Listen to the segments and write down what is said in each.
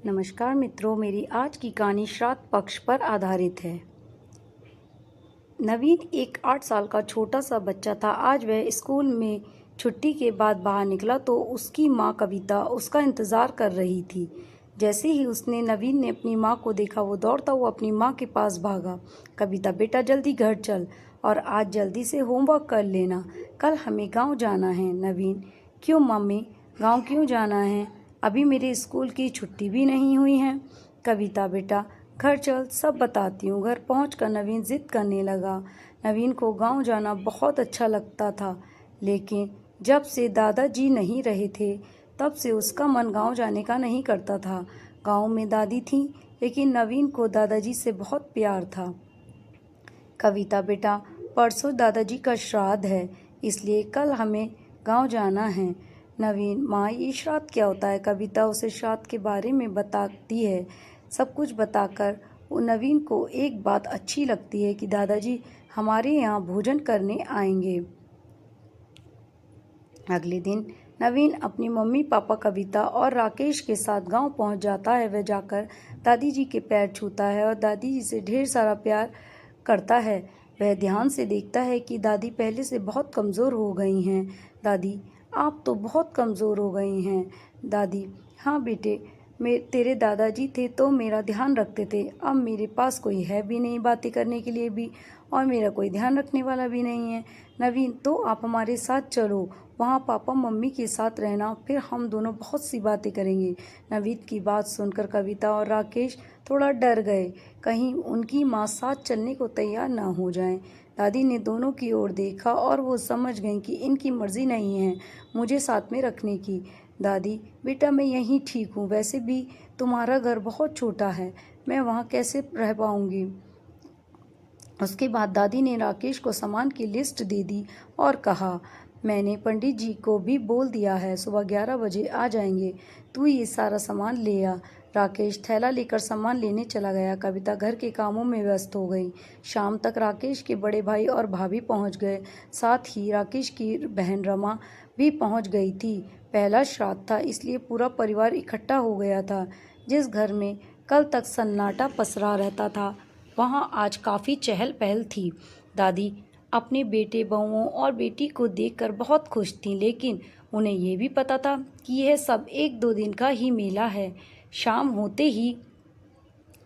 नमस्कार मित्रों, मेरी आज की कहानी श्राद्ध पक्ष पर आधारित है। नवीन एक 8 साल का छोटा सा बच्चा था। आज वह स्कूल में छुट्टी के बाद बाहर निकला तो उसकी माँ कविता उसका इंतज़ार कर रही थी। जैसे ही नवीन ने अपनी माँ को देखा, वो दौड़ता हुआ अपनी माँ के पास भागा। कविता, बेटा जल्दी घर चल और आज जल्दी से होमवर्क कर लेना, कल हमें गाँव जाना है। नवीन, क्यों मम्मी, गाँव क्यों जाना है? अभी मेरे स्कूल की छुट्टी भी नहीं हुई है। कविता, बेटा घर चल, सब बताती हूँ। घर पहुँचकर नवीन ज़िद करने लगा। नवीन को गांव जाना बहुत अच्छा लगता था, लेकिन जब से दादाजी नहीं रहे थे तब से उसका मन गांव जाने का नहीं करता था। गांव में दादी थी, लेकिन नवीन को दादाजी से बहुत प्यार था। कविता, बेटा परसों दादाजी का श्राद्ध है, इसलिए कल हमें गांव जाना है। नवीन, माँ ये श्राद्ध क्या होता है? कविता उसे श्राद्ध के बारे में बताती है। सब कुछ बताकर वो नवीन को एक बात अच्छी लगती है कि दादाजी हमारे यहाँ भोजन करने आएंगे। अगले दिन नवीन अपनी मम्मी पापा कविता और राकेश के साथ गांव पहुंच जाता है। वह जाकर दादी जी के पैर छूता है और दादी जी से ढेर सारा प्यार करता है। वह ध्यान से देखता है कि दादी पहले से बहुत कमज़ोर हो गई हैं। दादी, आप तो बहुत कमज़ोर हो गई हैं। दादी, हाँ बेटे, तेरे दादाजी थे तो मेरा ध्यान रखते थे। अब मेरे पास कोई है भी नहीं बातें करने के लिए भी, और मेरा कोई ध्यान रखने वाला भी नहीं है। नवीन, तो आप हमारे साथ चलो, वहाँ पापा मम्मी के साथ रहना, फिर हम दोनों बहुत सी बातें करेंगे। नवीन की बात सुनकर कविता और राकेश थोड़ा डर गए, कहीं उनकी माँ साथ चलने को तैयार ना हो जाए। दादी ने दोनों की ओर देखा और वो समझ गईं कि इनकी मर्ज़ी नहीं है मुझे साथ में रखने की। दादी, बेटा मैं यहीं ठीक हूँ, वैसे भी तुम्हारा घर बहुत छोटा है, मैं वहाँ कैसे रह पाऊँगी? उसके बाद दादी ने राकेश को सामान की लिस्ट दे दी और कहा, मैंने पंडित जी को भी बोल दिया है, सुबह 11 बजे आ जाएंगे, तू ये सारा सामान ले आ। राकेश थैला लेकर सामान लेने चला गया। कविता घर के कामों में व्यस्त हो गई। शाम तक राकेश के बड़े भाई और भाभी पहुंच गए, साथ ही राकेश की बहन रमा भी पहुंच गई थी। पहला श्राद्ध था, इसलिए पूरा परिवार इकट्ठा हो गया था। जिस घर में कल तक सन्नाटा पसरा रहता था, वहाँ आज काफ़ी चहल पहल थी। दादी अपने बेटे बहुओं और बेटी को देखकर बहुत खुश थीं, लेकिन उन्हें ये भी पता था कि यह सब 1-2 दिन का ही मेला है। शाम होते ही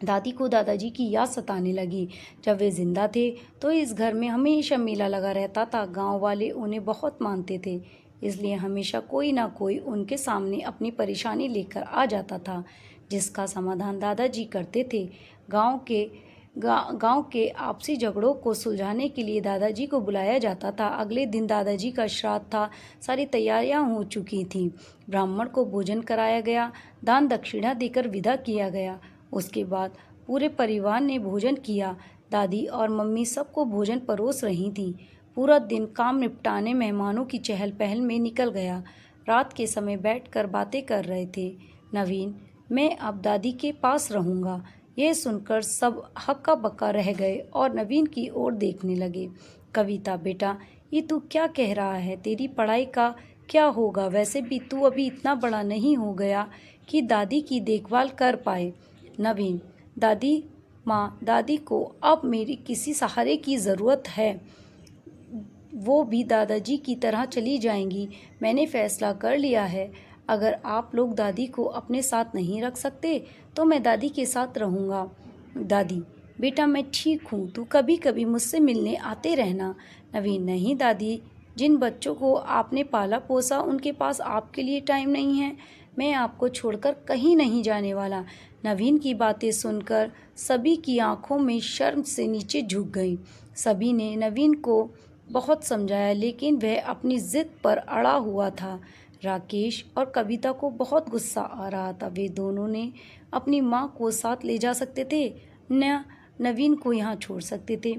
दादी को दादाजी की याद सताने लगी। जब वे जिंदा थे तो इस घर में हमेशा मेला लगा रहता था। गांव वाले उन्हें बहुत मानते थे, इसलिए हमेशा कोई ना कोई उनके सामने अपनी परेशानी लेकर आ जाता था, जिसका समाधान दादाजी करते थे। गांव के आपसी झगड़ों को सुलझाने के लिए दादाजी को बुलाया जाता था। अगले दिन दादाजी का श्राद्ध था। सारी तैयारियां हो चुकी थीं। ब्राह्मण को भोजन कराया गया, दान दक्षिणा देकर विदा किया गया। उसके बाद पूरे परिवार ने भोजन किया। दादी और मम्मी सबको भोजन परोस रही थीं। पूरा दिन काम निपटाने, मेहमानों की चहल पहल में निकल गया। रात के समय बैठकर बातें कर रहे थे। नवीन, मैं अब दादी के पास रहूँगा। यह सुनकर सब हक्का बक्का रह गए और नवीन की ओर देखने लगे। कविता, बेटा ये तू क्या कह रहा है? तेरी पढ़ाई का क्या होगा? वैसे भी तू अभी इतना बड़ा नहीं हो गया कि दादी की देखभाल कर पाए। नवीन, दादी को अब मेरी किसी सहारे की ज़रूरत है। वो भी दादाजी की तरह चली जाएंगी। मैंने फैसला कर लिया है, अगर आप लोग दादी को अपने साथ नहीं रख सकते तो मैं दादी के साथ रहूँगा। दादी, बेटा मैं ठीक हूँ, तू कभी कभी मुझसे मिलने आते रहना। नवीन, नहीं दादी, जिन बच्चों को आपने पाला पोसा उनके पास आपके लिए टाइम नहीं है। मैं आपको छोड़कर कहीं नहीं जाने वाला। नवीन की बातें सुनकर सभी की आंखों में शर्म से नीचे झुक गई। सभी ने नवीन को बहुत समझाया, लेकिन वह अपनी ज़िद पर अड़ा हुआ था। राकेश और कविता को बहुत गुस्सा आ रहा था। वे दोनों ने अपनी माँ को साथ ले जा सकते थे, न नवीन को यहाँ छोड़ सकते थे।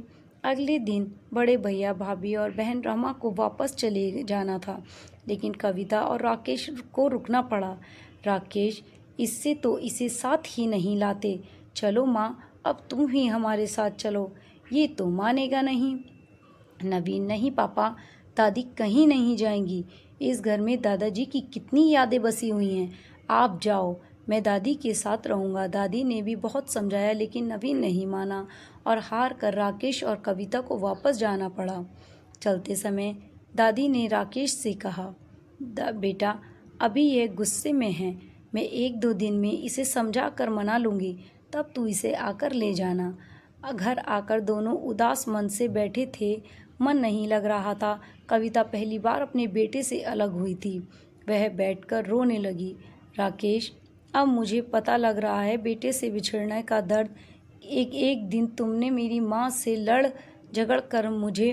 अगले दिन बड़े भैया, भाभी और बहन रमा को वापस चले जाना था, लेकिन कविता और राकेश को रुकना पड़ा। राकेश, इससे तो इसे साथ ही नहीं लाते। चलो माँ, अब तुम ही हमारे साथ चलो। ये तो मानेगा नहीं। नवीन, नहीं पापा, दादी कहीं नहीं जाएंगी। इस घर में दादाजी की कितनी यादें बसी हुई हैं। आप जाओ, मैं दादी के साथ रहूँगा। दादी ने भी बहुत समझाया लेकिन नवीन नहीं माना और हार कर राकेश और कविता को वापस जाना पड़ा। चलते समय दादी ने राकेश से कहा, बेटा अभी यह गुस्से में है, मैं 1-2 दिन में इसे समझा कर मना लूँगी, तब तू इसे आकर ले जाना। घर आकर दोनों उदास मन से बैठे थे, मन नहीं लग रहा था। कविता पहली बार अपने बेटे से अलग हुई थी। वह बैठकर रोने लगी। राकेश, अब मुझे पता लग रहा है बेटे से बिछड़ने का दर्द। एक दिन तुमने मेरी माँ से लड़ झगड़ कर मुझे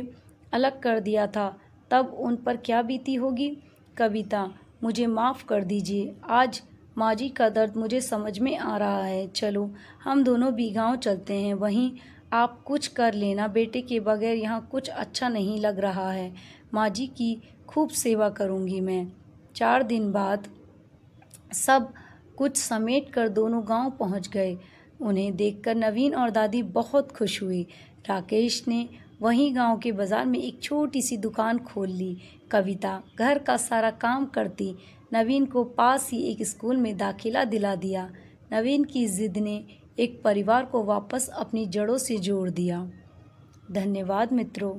अलग कर दिया था, तब उन पर क्या बीती होगी। कविता, मुझे माफ़ कर दीजिए, आज माँ जी का दर्द मुझे समझ में आ रहा है। चलो हम दोनों भी गाँव चलते हैं, वहीं आप कुछ कर लेना, बेटे के बगैर यहाँ कुछ अच्छा नहीं लग रहा है। माँ जी की खूब सेवा करूँगी मैं। 4 दिन बाद सब कुछ समेट कर दोनों गांव पहुंच गए। उन्हें देखकर नवीन और दादी बहुत खुश हुई। राकेश ने वहीं गांव के बाजार में एक छोटी सी दुकान खोल ली। कविता घर का सारा काम करती। नवीन को पास ही एक स्कूल में दाखिला दिला दिया। नवीन की जिद ने एक परिवार को वापस अपनी जड़ों से जोड़ दिया। धन्यवाद मित्रों।